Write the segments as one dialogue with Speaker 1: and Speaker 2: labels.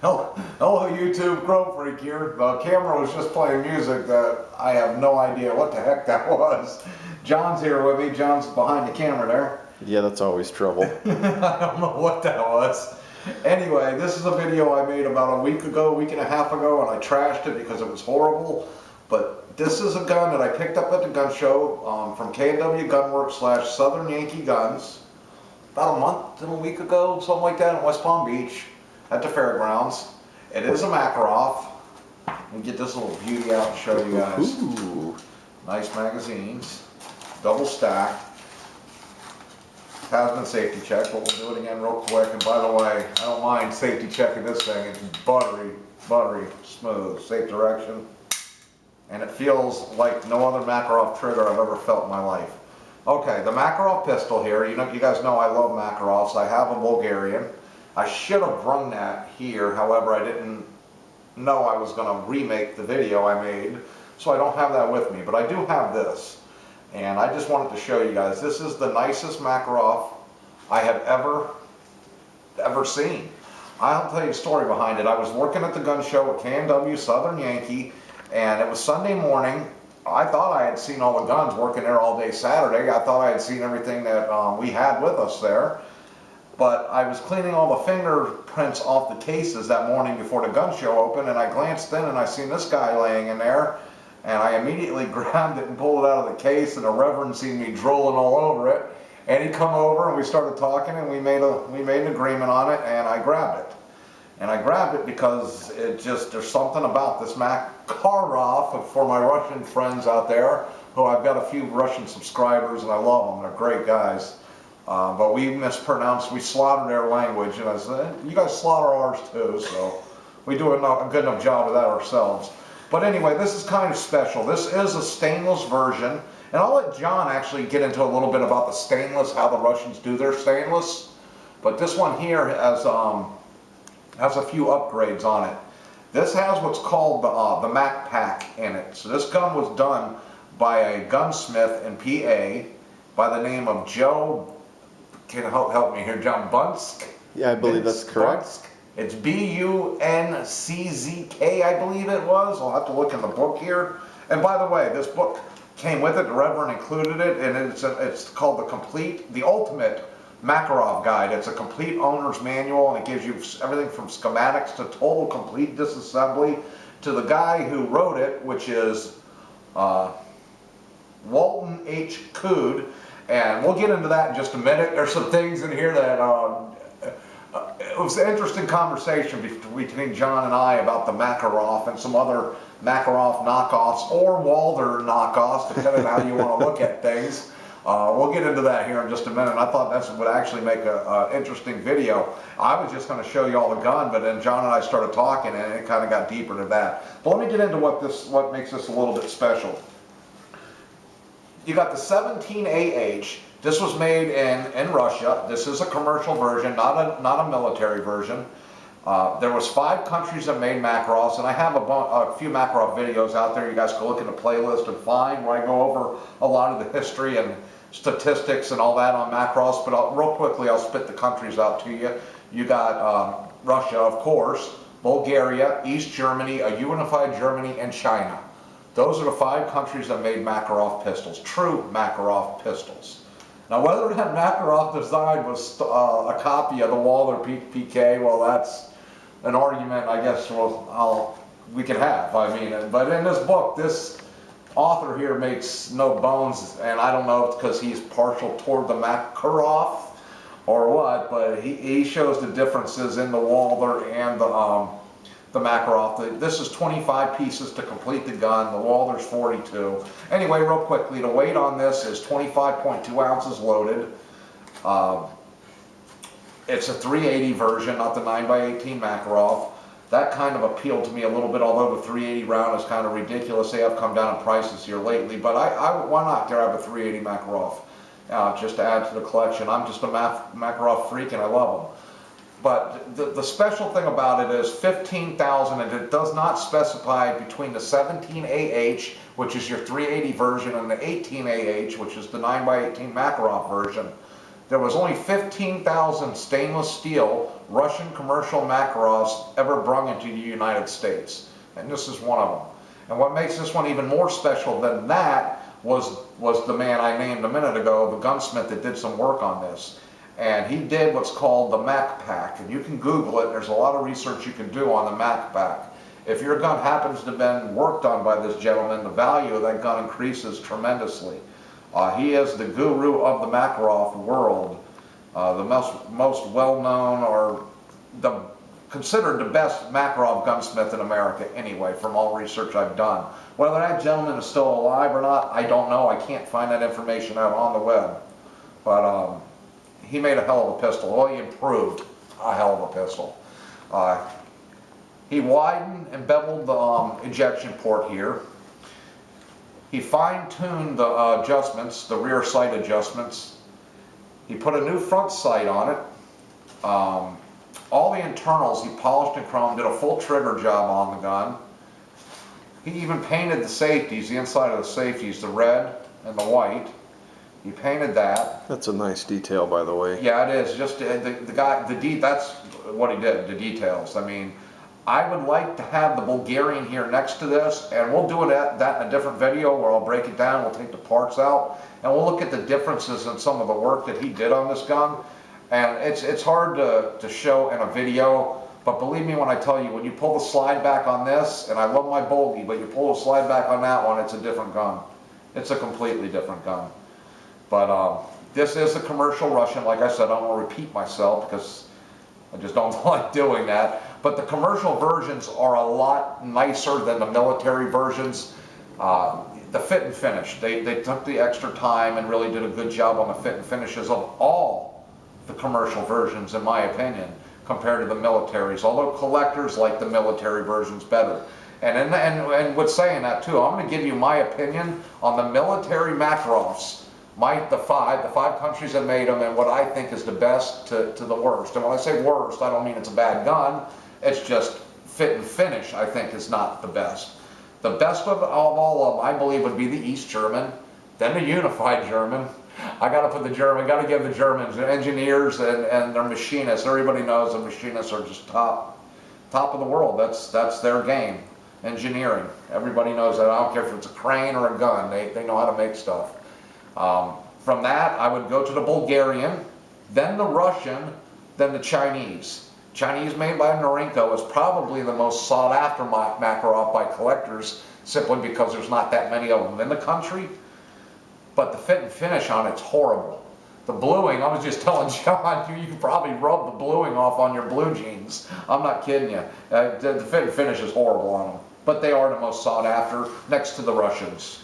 Speaker 1: Hello YouTube, Crow Freak here. The camera was just playing music that I have no idea what the heck that was. John's here with me. John's behind the camera there.
Speaker 2: Yeah, that's always trouble.
Speaker 1: I don't know what that was. Anyway, this is a video I made about a week and a half ago, and I trashed it because it was horrible. But this is a gun that I picked up at the gun show from K&W Gun Works / Southern Yankee Guns about a month and a week ago, something like that, in West Palm Beach at the fairgrounds. It is a Makarov. Let me get this little beauty out and show you guys.
Speaker 2: Ooh.
Speaker 1: Nice magazines, double stacked. Has been safety checked, but we'll do it again real quick. And by the way, I don't mind safety checking this thing. It's buttery smooth, safe direction. And it feels like no other Makarov trigger I've ever felt in my life. Okay, the Makarov pistol here, you guys know I love Makarovs. I have a Bulgarian. I should have brung that here, however I didn't know I was going to remake the video I made, so I don't have that with me. But I do have this, and I just wanted to show you guys. This is the nicest Makarov I have ever seen. I'll tell you a story behind it. I was working at the gun show at K&W Southern Yankee, and it was Sunday morning. I thought I had seen all the guns working there all day Saturday. I thought I had seen everything that we had with us there. But I was cleaning all the fingerprints off the cases that morning before the gun show opened, and I glanced in and I seen this guy laying in there, and I immediately grabbed it and pulled it out of the case, and the Reverend seen me drooling all over it, and he come over and we started talking, and we made an agreement on it, and I grabbed it. And I grabbed it because there's something about this Makarov, for my Russian friends out there, who I've got a few Russian subscribers and I love them, they're great guys. But we mispronounced, we slaughtered their language, and I said, you guys slaughter ours too, so we do a good enough job of that ourselves. But anyway, this is kind of special. This is a stainless version, and I'll let John actually get into a little bit about the stainless, how the Russians do their stainless. But this one here has a few upgrades on it. This has what's called the Mak Pak in it. So this gun was done by a gunsmith in PA by the name of Joe, can help me here, Joe Bunzyk?
Speaker 2: Yeah, I believe that's correct.
Speaker 1: Bunzyk. It's Bunczk, I believe it was. I'll have to look in the book here. And by the way, this book came with it. The Reverend included it, and it's called the Ultimate Makarov Guide. It's a complete owner's manual, and it gives you everything from schematics to total complete disassembly to the guy who wrote it, which is Walton H. Cood. And we'll get into that in just a minute. There's some things in here that it was an interesting conversation between John and I about the Makarov and some other Makarov knockoffs or Walther knockoffs, depending on how you want to look at things. We'll get into that here in just a minute. I thought that would actually make an interesting video. I was just going to show you all the gun, but then John and I started talking, and it kind of got deeper into that. But let me get into what makes this a little bit special. You got the 17 AH. This was made in Russia. This is a commercial version, not a military version. There was 5 countries that made Makarovs, and I have a few Makarov videos out there. You guys can look in the playlist and find where I go over a lot of the history and statistics and all that on Makarovs. But real quickly, I'll spit the countries out to you. You got Russia, of course, Bulgaria, East Germany, a unified Germany, and China. Those are the 5 countries that made Makarov pistols, true Makarov pistols. Now, whether that Makarov design was a copy of the Walther PK, well, that's an argument I guess we can have. I mean, but in this book, this author here makes no bones, and I don't know if it's because he's partial toward the Makarov or what, but he shows the differences in the Walther and the Makarov. This is 25 pieces to complete the gun. The Walther's 42. Anyway, real quickly, the weight on this is 25.2 ounces loaded. It's a 380 version, not the 9x18 Makarov. That kind of appealed to me a little bit, although the 380 round is kind of ridiculous. They have come down in prices here lately, but why not grab a 380 Makarov just to add to the collection? I'm just a Makarov freak, and I love them. But the special thing about it is 15,000, and it does not specify between the 17 AH, which is your 380 version, and the 18 AH, which is the 9x18 Makarov version. there was only 15,000 stainless steel Russian commercial Makarovs ever brung into the United States. And this is one of them. And what makes this one even more special than that was the man I named a minute ago, the gunsmith that did some work on this. And he did what's called the Mak Pak. And you can Google it. There's a lot of research you can do on the Mak Pak. If your gun happens to have been worked on by this gentleman, the value of that gun increases tremendously. He is the guru of the Makarov world, the most well-known, or considered the best Makarov gunsmith in America anyway, from all research I've done. Whether that gentleman is still alive or not, I don't know. I can't find that information out on the web. But he made a hell of a pistol. Well, he improved a hell of a pistol. He widened and beveled the ejection port here. He fine-tuned the adjustments, the rear sight adjustments. He put a new front sight on it. All the internals he polished and chromed, did a full trigger job on the gun. He even painted the safeties, the inside of the safeties, the red and the white. He painted that.
Speaker 2: That's a nice detail, by the way.
Speaker 1: Yeah, it is. Just that's what he did, the details. I mean, I would like to have the Bulgarian here next to this, and we'll do that in a different video where I'll break it down, we'll take the parts out, and we'll look at the differences in some of the work that he did on this gun. And it's hard to show in a video, but believe me when I tell you, when you pull the slide back on this, and I love my Bulgy, but you pull the slide back on that one, it's a different gun. It's a completely different gun. But this is a commercial Russian. Like I said, I don't want to repeat myself because I just don't like doing that. But the commercial versions are a lot nicer than the military versions. The fit and finish, they took the extra time and really did a good job on the fit and finishes of all the commercial versions, in my opinion, compared to the militaries. Although collectors like the military versions better. And with saying that too, I'm going to give you my opinion on the military Makarovs. The five countries that made them, and what I think is the best to the worst. And when I say worst, I don't mean it's a bad gun. It's just fit and finish, I think, is not the best. The best of all of them, I believe, would be the East German, then the Unified German. I got to give the Germans, the engineers and their machinists. Everybody knows the machinists are just top of the world. That's their game, engineering. Everybody knows that. I don't care if it's a crane or a gun. They know how to make stuff. From that, I would go to the Bulgarian, then the Russian, then the Chinese. Chinese made by Norinco is probably the most sought after Makarov by collectors, simply because there's not that many of them in the country. But the fit and finish on it's horrible. The bluing, I was just telling John, you could probably rub the bluing off on your blue jeans. I'm not kidding you. The fit and finish is horrible on them. But they are the most sought after, next to the Russians.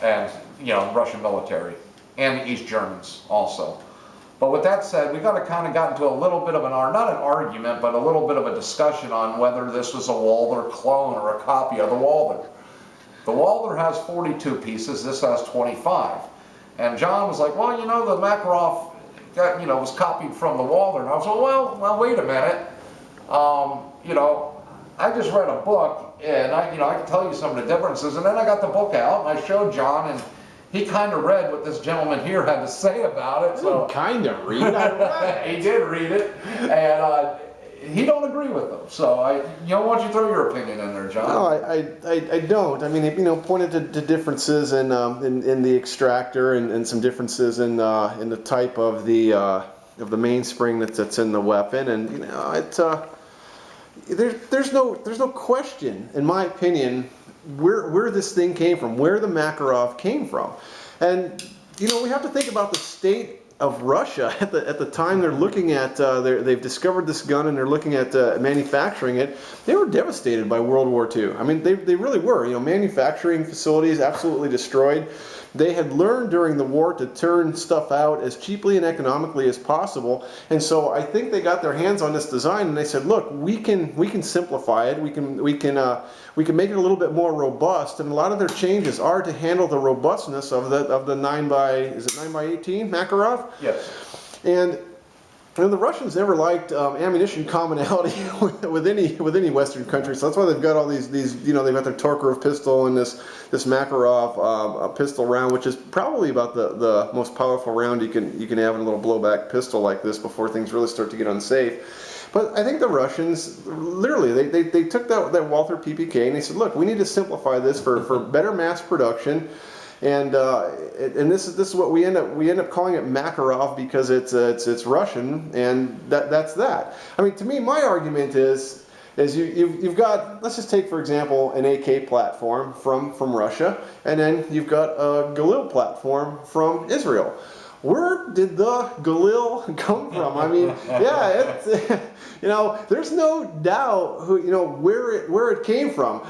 Speaker 1: And, Russian military. And the East Germans also. But with that said, we got into a little bit of not an argument, but a little bit of a discussion on whether this was a Walther clone or a copy of the Walther. The Walther has 42 pieces, this has 25. And John was like, well, the Makarov was copied from the Walther. And I was like, well, wait a minute. I just read a book, and I can tell you some of the differences. And then I got the book out, and I showed John, and he kind of read what this gentleman here had to say about it. So
Speaker 2: kind of read it.
Speaker 1: He did read it, and he don't agree with them. So why don't you throw your opinion in there, John?
Speaker 2: No, I don't. I mean, pointed to differences in the extractor and some differences in the type of the mainspring that's in the weapon, and there's no question, in my opinion, where this thing came from, where the Makarov came from. And we have to think about the state of Russia at the time they're looking at they've discovered this gun and they're looking at manufacturing it. They were devastated by World War II. I mean, they really were. Manufacturing facilities absolutely destroyed. They had learned during the war to turn stuff out as cheaply and economically as possible, and so I think they got their hands on this design and they said, look, we can simplify it. We can make it a little bit more robust, and a lot of their changes are to handle the robustness of the 9x18 Makarov.
Speaker 1: Yes.
Speaker 2: And And the Russians never liked ammunition commonality with any Western country, so that's why they've got all these they've got their Tokarev pistol and this Makarov pistol round, which is probably about the most powerful round you can have in a little blowback pistol like this before things really start to get unsafe. But I think the Russians literally they took that Walther PPK and they said, look, we need to simplify this for better mass production. And this is what we end up calling it Makarov because it's Russian, and that's that. I mean, to me, my argument is you've got, let's just take for example an AK platform from Russia, and then you've got a Galil platform from Israel. Where did the Galil come from? I mean, yeah, it's there's no doubt where it came from.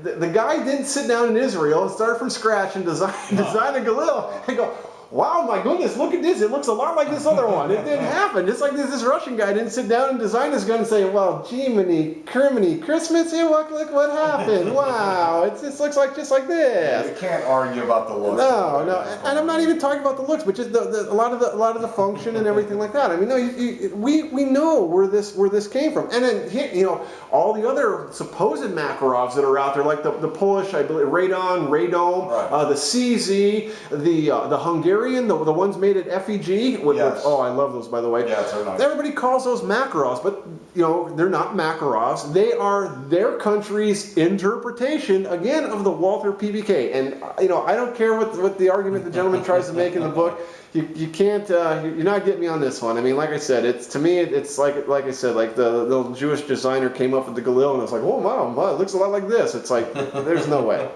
Speaker 2: The guy didn't sit down in Israel and start from scratch and design a Galil and go, wow, my goodness, look at this. It looks a lot like this other one. It didn't happen. Just like this Russian guy didn't sit down and design his gun and say, well, Jiminy, Criminy, Christmas, hey, look what happened. Wow, it looks like just like this.
Speaker 1: You can't argue about the looks.
Speaker 2: No, and I'm not even talking about the looks, but just a lot of the function and everything like that. I mean, no, we know where this came from. And then all the other supposed Makarovs that are out there, like the Polish, I believe, Radom,
Speaker 1: right.
Speaker 2: The CZ, the Hungarian. The ones made at FEG.
Speaker 1: Yes.
Speaker 2: Oh, I love those, by the way.
Speaker 1: Yeah, so nice.
Speaker 2: Everybody calls those Makarovs, but they're not Makarovs. They are their country's interpretation, again, of the Walther PPK. And I don't care what the argument the gentleman tries to make in the book. You can't. You're not getting me on this one. I mean, like I said, it's like I said, like the Jewish designer came up with the Galil, and it's like, oh wow, it looks a lot like this. It's like, there's no way.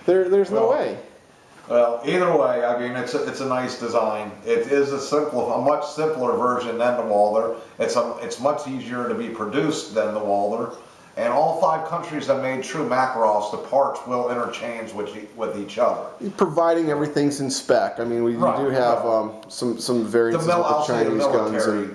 Speaker 2: There's no way.
Speaker 1: Well, either way, I mean, it's a nice design. It is a much simpler version than the Walther. It's much easier to be produced than the Walther. And all 5 countries that made true Makarovs, the parts will interchange with each other.
Speaker 2: Providing everything's in spec. I mean, we do have some variants with the Chinese guns.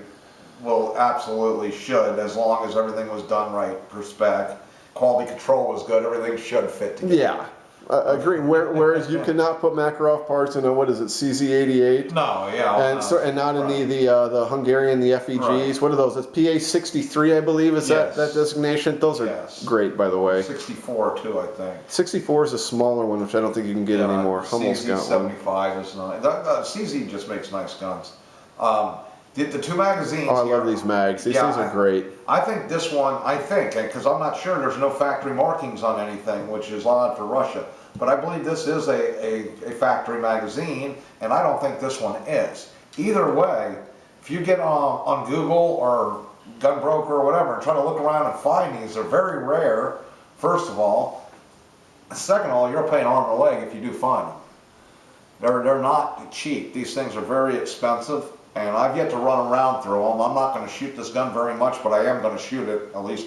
Speaker 1: Will absolutely should, as long as everything was done right per spec. Quality control was good. Everything should fit together.
Speaker 2: Yeah. Agree. Whereas you cannot put Makarov parts in a, what is it, CZ88?
Speaker 1: No, yeah.
Speaker 2: And not in the Hungarian, the FEGs. Right. What are those? It's PA63, I believe, is that designation? Those are great, by the way.
Speaker 1: 64 too, I think.
Speaker 2: 64 is a smaller one, which I don't think you can get anymore. Hummel's got one.
Speaker 1: CZ75 is nice. CZ just makes nice guns. The 2 magazines.
Speaker 2: Oh, I love these mags. These things are great.
Speaker 1: I think this one, because I'm not sure, there's no factory markings on anything, which is odd for Russia. But I believe this is a factory magazine, and I don't think this one is. Either way, if you get on Google or Gunbroker or whatever and try to look around and find these, they're very rare, first of all. Second of all, you're paying arm and a leg if you do find them. They're not cheap. These things are very expensive, and I've yet to run around through them. I'm not going to shoot this gun very much, but I am going to shoot it at least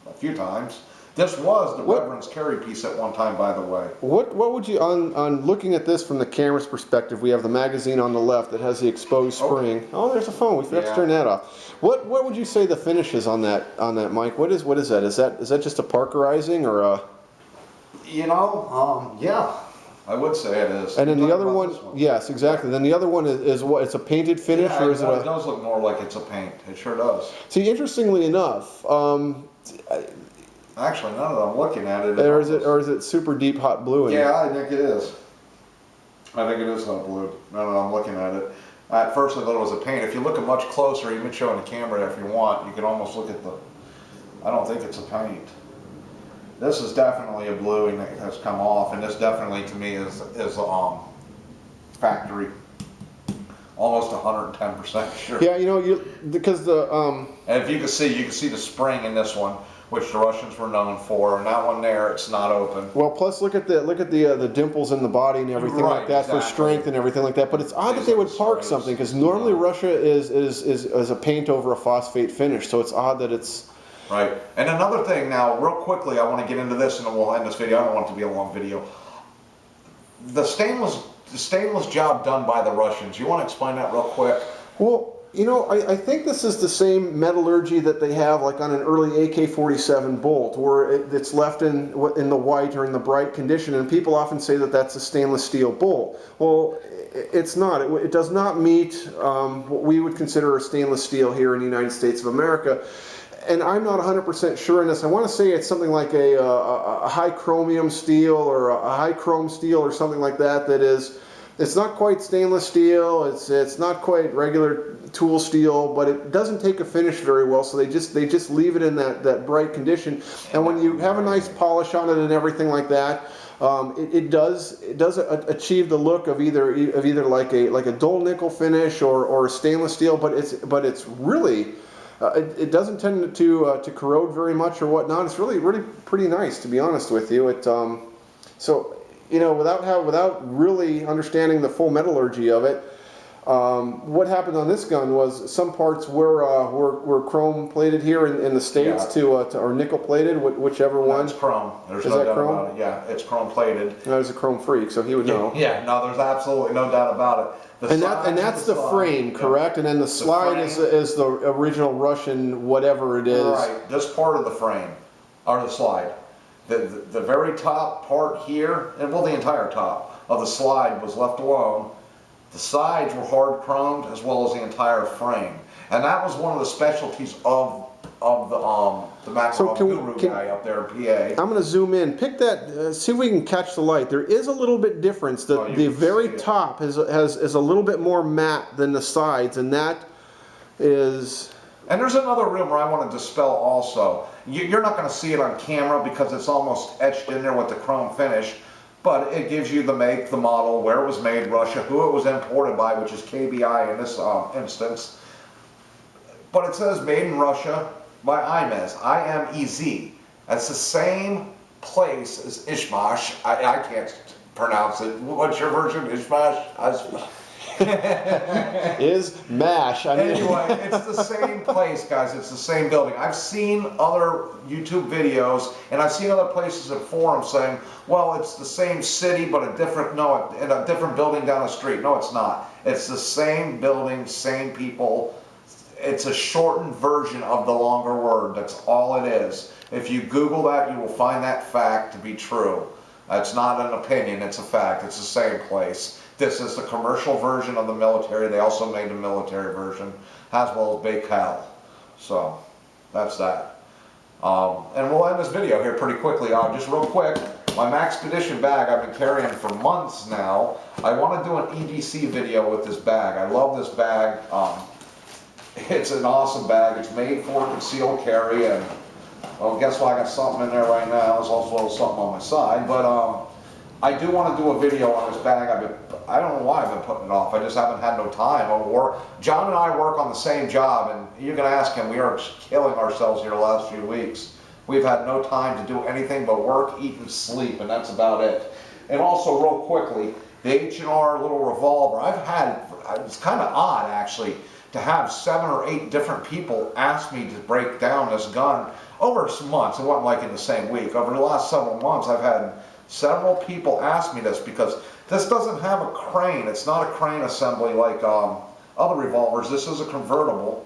Speaker 1: a few times. This was the Reverend's carry piece at one time, by the way.
Speaker 2: What would you, on looking at this from the camera's perspective, we have the magazine on the left that has the exposed spring. Oh, there's a phone. We forgot to turn that off. What would you say the finish is on that, Mike? What is that? Is that just a Parkerizing or a?
Speaker 1: Yeah. I would say it is.
Speaker 2: And then the other one, yes, exactly. Then the other one is what? It's a painted finish, or is it a?
Speaker 1: It does look more like it's a paint. It sure does.
Speaker 2: See, interestingly enough,
Speaker 1: actually, now that I'm looking at it,
Speaker 2: or is it super deep hot blue?
Speaker 1: Yeah, I think it is. I think it is hot blue. Now that I'm looking at it. At first, I thought it was a paint. If you look much closer, even showing the camera, if you want, you can almost look at the. I don't think it's a paint. This is definitely a blue and it has come off, and this definitely to me is factory. Almost 110% sure.
Speaker 2: Yeah, because the
Speaker 1: and if you can see the spring in this one, which the Russians were known for, and that one there, it's not open.
Speaker 2: Well, plus look at the dimples in the body and everything like that for strength and everything like that. But it's odd that they would park something, because normally Russia is a paint over a phosphate finish, so it's odd that it's.
Speaker 1: Right. And another thing now, real quickly, I want to get into this and then we'll end this video. I don't want it to be a long video. The stainless job done by the Russians, you want to explain that real quick?
Speaker 2: Well, you know, I think this is the same metallurgy that they have like on an early AK-47 bolt, where it's left in the white or in the bright condition, and people often say that that's a stainless steel bolt. Well, it's not. It does not meet what we would consider a stainless steel here in the United States of America. And I'm not 100% sure in this. I want to say it's something like a high chromium steel or a high chrome steel or something like that. That is, it's not quite stainless steel. It's not quite regular tool steel, but it doesn't take a finish very well. So they just leave it in that bright condition. And when you have a nice polish on it and everything like that, it does achieve the look of either like a dull nickel finish or a stainless steel. But it's really it doesn't tend to corrode very much or whatnot. It's really pretty nice, to be honest with you. So you know, without really understanding the full metallurgy of it, what happened on this gun was some parts were chrome plated here in the States,
Speaker 1: yeah,
Speaker 2: or nickel plated, whichever one.
Speaker 1: It's chrome. There's
Speaker 2: Is
Speaker 1: no
Speaker 2: that
Speaker 1: doubt
Speaker 2: chrome?
Speaker 1: about it. Yeah, it's chrome plated.
Speaker 2: I was a chrome freak, so he would know.
Speaker 1: Yeah, no, there's absolutely no doubt about it.
Speaker 2: And that's the frame, correct? And then the slide is the original Russian whatever it is.
Speaker 1: Right, this part of the frame, or the slide. The very top part here, and well, the entire top of the slide was left alone. The sides were hard chromed, as well as the entire frame. And that was one of the specialties of the Makarov guru guy up there in PA.
Speaker 2: I'm going to zoom in. Pick that. See if we can catch the light. There is a little bit difference. The very top is a little bit more matte than the sides, and that is.
Speaker 1: And there's another room where I want to dispel also. You're not going to see it on camera because it's almost etched in there with the chrome finish, but it gives you the make, the model, where it was made, Russia, who it was imported by, which is KBI in this instance. But it says made in Russia by IMEZ, I-M-E-Z. That's the same place as Ishmash. I can't pronounce it. What's your version? Ishmash?
Speaker 2: Is MASH.
Speaker 1: Anyway, it's the same place, guys. It's the same building. I've seen other YouTube videos, and I've seen other places at forums saying, well, it's the same city, but in a different building down the street. No, it's not. It's the same building, same people. It's a shortened version of the longer word. That's all it is. If you Google that, you will find that fact to be true. It's not an opinion, it's a fact. It's the same place. This is the commercial version of the military. They also made the military version, as well as Baykal. So, that's that. And we'll end this video here pretty quickly. Just real quick, my Maxpedition bag I've been carrying for months now. I want to do an EDC video with this bag. I love this bag. It's an awesome bag. It's made for concealed carry, and well, guess what? I got something in there right now. There's also something on my side, but I do want to do a video on this bag. I don't know why I've been putting it off. I just haven't had no time. John and I work on the same job, and you can ask him. We are killing ourselves here the last few weeks. We've had no time to do anything but work, eat, and sleep, and that's about it. And also, real quickly, the H&R little revolver. It's kind of odd, actually, to have 7 or 8 different people ask me to break down this gun over some months. It wasn't like in the same week. Over the last several months, I've had several people ask me this because this doesn't have a crane. It's not a crane assembly like other revolvers. This is a convertible.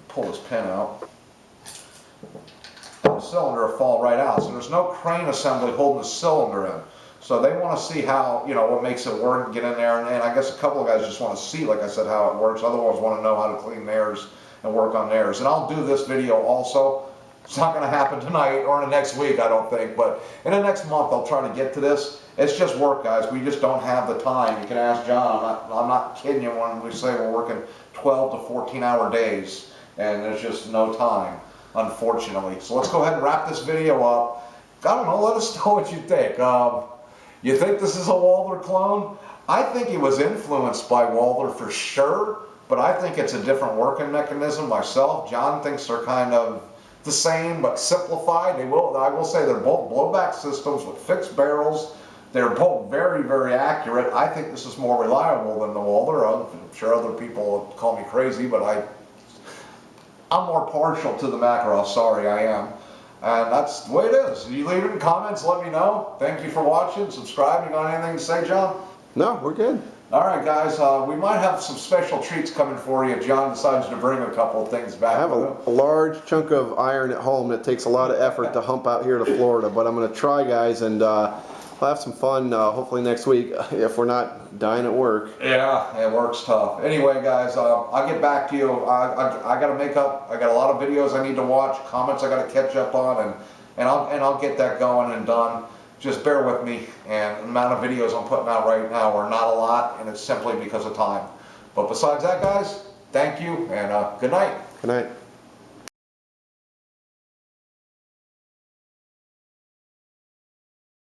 Speaker 1: Pull this pin out. The cylinder will fall right out. So there's no crane assembly holding the cylinder in. So they want to see how, you know, what makes it work and get in there. And I guess a couple of guys just want to see, like I said, how it works. Other ones want to know how to clean theirs and work on theirs. And I'll do this video also. It's not going to happen tonight or in the next week, I don't think. But in the next month, I'll try to get to this. It's just work, guys. We just don't have the time. You can ask John. I'm not kidding you when we say we're working 12 to 14-hour days. And there's just no time, unfortunately. So let's go ahead and wrap this video up. I don't know. Let us know what you think. You think this is a Walther clone? I think he was influenced by Walther for sure, but I think it's a different working mechanism myself. John thinks they're kind of the same but simplified. I will say they're both blowback systems with fixed barrels. They're both very, very accurate. I think this is more reliable than the Walther. I'm sure other people will call me crazy, but I'm more partial to the Makarov. Sorry, I am. And that's the way it is. You leave it in comments, let me know. Thank you for watching. Subscribe. You got anything to say, John?
Speaker 2: No, we're good.
Speaker 1: All right, guys, we might have some special treats coming for you if John decides to bring a couple of things back.
Speaker 2: I have a large chunk of iron at home that takes a lot of effort to hump out here to Florida, but I'm going to try, guys, and we'll have some fun hopefully next week if we're not dying at work.
Speaker 1: Yeah, it works tough. Anyway, guys, I'll get back to you. I got to make up. I got a lot of videos I need to watch, comments I got to catch up on, and I'll get that going and done. Just bear with me, and the amount of videos I'm putting out right now are not a lot, and it's simply because of time. But besides that, guys, thank you, and good night.
Speaker 2: Good night.